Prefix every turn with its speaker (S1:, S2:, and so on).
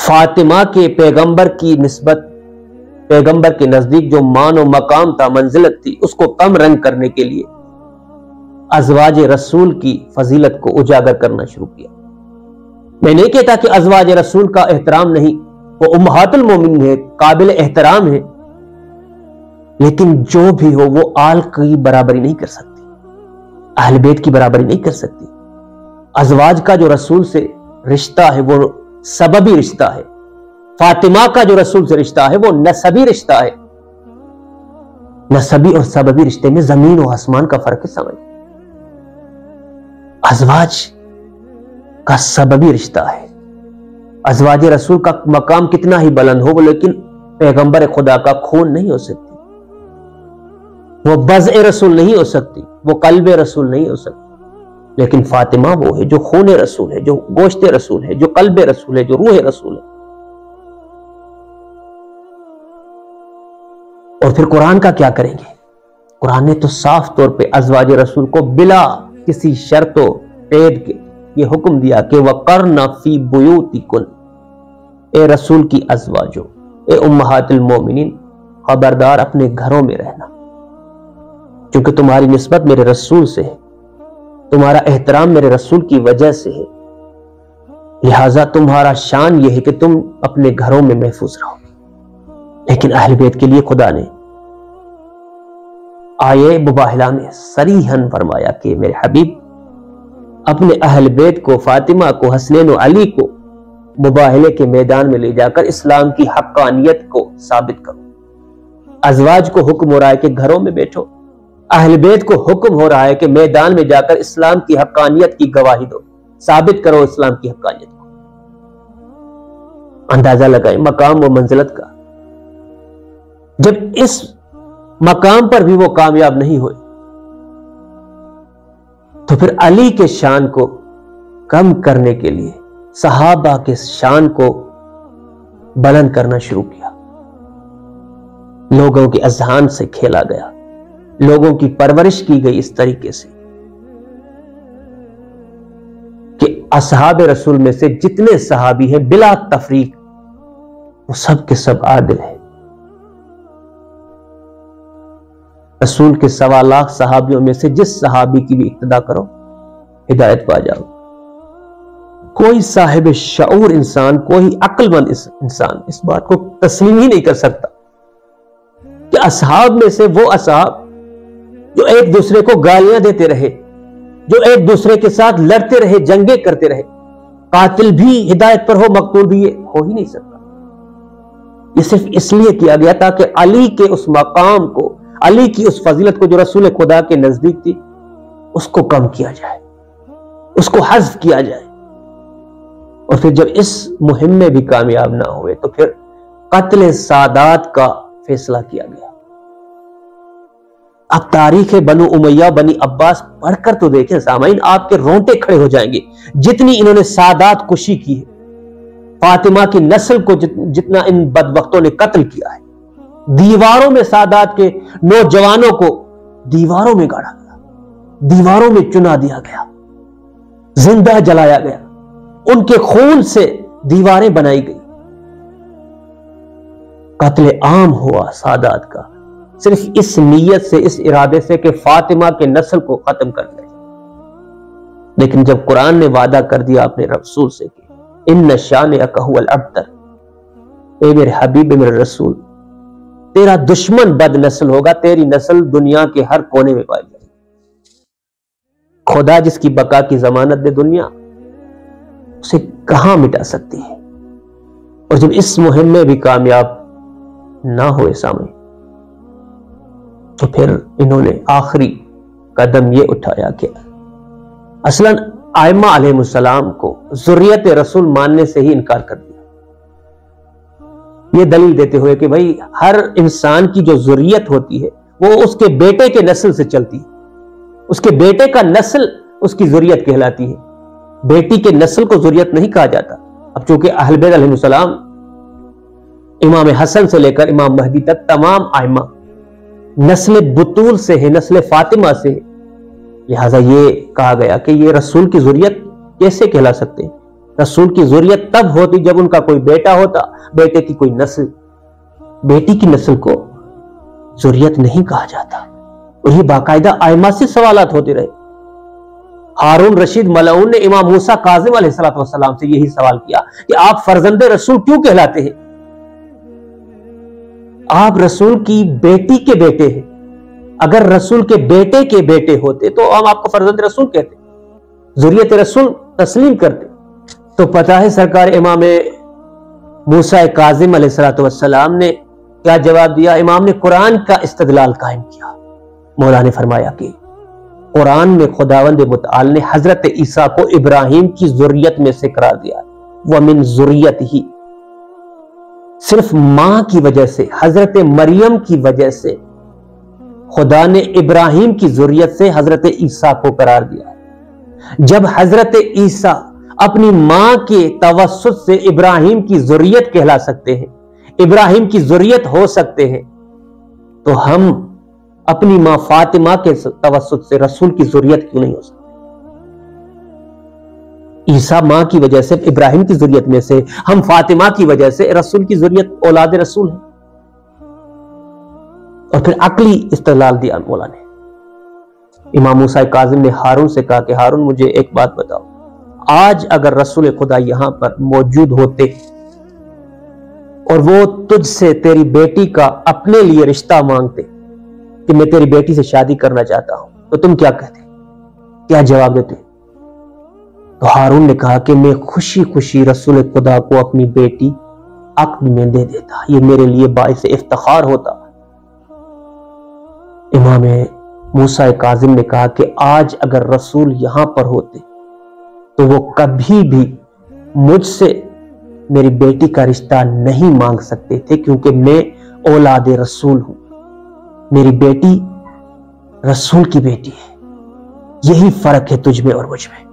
S1: فاطمہ کے پیغمبر کی نسبت، پیغمبر کے نزدیک جو مان و مقام تھا، منزلت تھی، اس کو کم رنگ کرنے کے لیے ازواج رسول کی فضیلت کو اجاگر کرنا شروع کیا۔ میں نہیں کہتا کہ ازواج رسول کا احترام نہیں، وہ امہات المومنین ہے، قابل احترام ہے، لیکن جو بھی ہو وہ آل کی برابری نہیں کر سکتی، اہل بیت کی برابری نہیں کر سکتی۔ ازواج کا جو رسول سے رشتہ ہے وہ سببی رشتہ ہے، فاطمہ کا جو رسول سے رشتہ ہے وہ نسبی رشتہ ہے۔ نسبی اور سببی رشتے میں زمین و آسمان کا فرق ہے، سمجھ۔ ازواج کا سببی رشتہ ہے، ازواج رسول کا مقام کتنا ہی بلند ہو لیکن پیغمبر خدا کا خون نہیں ہو سکتی، وہ بضع رسول نہیں ہو سکتی، وہ قلب رسول نہیں ہو سکتی، لیکن فاطمہ وہ ہے جو خون رسول ہے، جو گوشت رسول ہے، جو قلب رسول ہے، جو روح رسول ہے۔ اور پھر قرآن کا کیا کریں گے؟ قرآن نے تو صاف طور پہ ازواج رسول کو بلا کسی شرط و قید کے یہ حکم دیا کہ وَقَرْنَ فِي بُيُوتِكُنَّ، اے رسول کی ازواجو، اے امہات المومنین، خبردار اپنے گھروں میں رہنا، کیونکہ تمہاری نسبت میرے رسول سے ہے، تمہارا احترام میرے رسول کی وجہ سے ہے، لہٰذا تمہارا شان یہ ہے کہ تم اپنے گھروں میں محفوظ رہو۔ لیکن اہل بیت کے لیے خدا نے آیے مباہلہ میں صریحاً فرمایا کہ میرے حبیب اپنے اہل بیت کو، فاطمہ کو، حسنین و علی کو مباہلے کے میدان میں لے جا کر اسلام کی حقانیت کو ثابت کرو۔ ازواج کو حکم ہو رہا ہے کہ گھروں میں بیٹھو، اہل بیت کو حکم ہو رہا ہے کہ میدان میں جا کر اسلام کی حقانیت کی گواہی دو، ثابت کرو اسلام کی حقانیت کو۔ اندازہ لگائیں مقام و منزلت کا۔ جب اس مقام پر بھی وہ کامیاب نہیں ہوئے تو پھر علی کے شان کو کم کرنے کے لیے صحابہ کے شان کو بلند کرنا شروع کیا۔ لوگوں کے اذہان سے کھیلا گیا، لوگوں کی پرورش کی گئی اس طریقے سے کہ اصحاب رسول میں سے جتنے صحابی ہیں بلا تفریق وہ سب کے سب عادل ہیں۔ رسول کے 1.25 لاکھ صحابیوں میں سے جس صحابی کی بھی اقتدا کرو ہدایت پا جاؤ۔ کوئی صاحب شعور انسان، کوئی عقل مند انسان اس بات کو تسلیم ہی نہیں کر سکتا کہ اصحاب میں سے وہ اصحاب جو ایک دوسرے کو گالیاں دیتے رہے، جو ایک دوسرے کے ساتھ لڑتے رہے، جنگیں کرتے رہے، قاتل بھی ہدایت پر ہو، مقتول بھی، یہ ہو ہی نہیں سکتا۔ یہ صرف اس لیے کیا گیا تاکہ علی کے اس مقام کو، علی کی اس فضیلت کو جو رسول خدا کے نزدیک تھی، اس کو کم کیا جائے، اس کو حذف کیا جائے۔ اور پھر جب اس مہم میں بھی کامیاب نہ ہوئے تو پھر قتل سادات کا فیصلہ کیا گیا۔ اب تاریخ بنو امیہ، بنی عباس پڑھ کر تو دیکھیں سامعین، آپ کے رونٹے کھڑے ہو جائیں گے۔ جتنی انہوں نے سادات کشی کی ہے، فاطمہ کی نسل کو جتنا ان بدبختوں نے قتل کیا ہے، دیواروں میں سادات کے نوجوانوں کو دیواروں میں گاڑا گیا، دیواروں میں چنا دیا گیا، زندہ جلایا گیا، ان کے خون سے دیواریں بنائی گئی۔ قتل عام ہوا سادات کا، صرف اس نیت سے، اس ارادے سے کہ فاطمہ کے نسل کو ختم کر دیا۔ لیکن جب قرآن نے وعدہ کر دیا اپنے رسول سے کہ ان شانئک ھو الابتر، اے میرے حبیب، میرے رسول، تیرا دشمن بد نسل ہوگا، تیری نسل دنیا کے ہر کونے میں پائی جائے گی۔ خدا جس کی بقا کی ضمانت دے دنیا اسے کہاں مٹا سکتی ہے؟ اور جب اس مہم میں بھی کامیاب نہ ہوئے سامنے، تو پھر انہوں نے آخری قدم یہ اٹھایا کہ اصلاً ائمہ علیہ السلام کو ذریت رسول ماننے سے ہی انکار کر دیا، یہ دلیل دیتے ہوئے کہ بھائی ہر انسان کی جو ذریت ہوتی ہے وہ اس کے بیٹے کے نسل سے چلتی ہے، اس کے بیٹے کا نسل اس کی ذریت کہلاتی ہے، بیٹی کے نسل کو ذریت نہیں کہا جاتا۔ اب چونکہ اہل بیت علیہ السلام امام حسن سے لے کر امام مہدی تک تمام ائمہ نسل بطول سے ہے، نسل فاطمہ سے ہے، لہٰذا یہ کہا گیا کہ یہ رسول کی ذریت کیسے کہلا سکتے ہیں؟ رسول کی ذریت تب ہوتی جب ان کا کوئی بیٹا ہوتا، بیٹے کی کوئی نسل، بیٹی کی نسل کو ذریت نہیں کہا جاتا۔ اور یہ باقاعدہ ائمہ سے سوالات ہوتے رہے۔ ہارون رشید ملعون نے امام موسیٰ کاظم علیہ السلام سے یہی سوال کیا کہ آپ فرزند رسول کیوں کہلاتے ہیں؟ آپ رسول کی بیٹی کے بیٹے ہیں، اگر رسول کے بیٹے کے بیٹے ہوتے تو ہم آپ کو فرزند رسول کہتے، ذریت رسول تسلیم کرتے۔ تو پتہ ہے سرکار امام موسیٰ کاظم علیہ السلام نے کیا جواب دیا؟ امام نے قرآن کا استدلال قائم کیا۔ مولا نے فرمایا کہ قرآن میں خداوند متعال نے حضرت عیسیٰ کو ابراہیم کی ذریت میں سے قرار دیا، وَمِن ذُرِّيَّتِهِ، صرف ماں کی وجہ سے، حضرت مریم کی وجہ سے خدا نے ابراہیم کی ذریت سے حضرت عیسیٰ کو قرار دیا۔ جب حضرت عیسیٰ اپنی ماں کے توسط سے ابراہیم کی ذریت کہلا سکتے ہیں، ابراہیم کی ذریت ہو سکتے ہیں، تو ہم اپنی ماں فاطمہ کے توسط سے رسول کی ذریت کیوں نہیں ہو سکتے؟ عیسیٰ ماں کی وجہ سے ابراہیم کی ذریت میں سے، ہم فاطمہ کی وجہ سے رسول کی ذریت، اولاد رسول ہیں۔ اور پھر عقلی استدلال دیا مولا نے۔ امام موسیٰ کاظم نے ہارون سے کہا کہ ہارون مجھے ایک بات بتاؤ، آج اگر رسول خدا یہاں پر موجود ہوتے اور وہ تجھ سے تیری بیٹی کا اپنے لیے رشتہ مانگتے کہ میں تیری بیٹی سے شادی کرنا چاہتا ہوں، تو تم کیا کہتے، کیا جواب دیتے؟ تو ہارون نے کہا کہ میں خوشی خوشی رسول خدا کو اپنی بیٹی عقد میں دے دیتا، یہ میرے لیے باعث افتخار ہوتا۔ امام موسیٰ کاظم نے کہا کہ آج اگر رسول یہاں پر ہوتے تو وہ کبھی بھی مجھ سے میری بیٹی کا رشتہ نہیں مانگ سکتے تھے، کیونکہ میں اولاد رسول ہوں، میری بیٹی رسول کی بیٹی ہے۔ یہی فرق ہے تجھ میں اور مجھ میں۔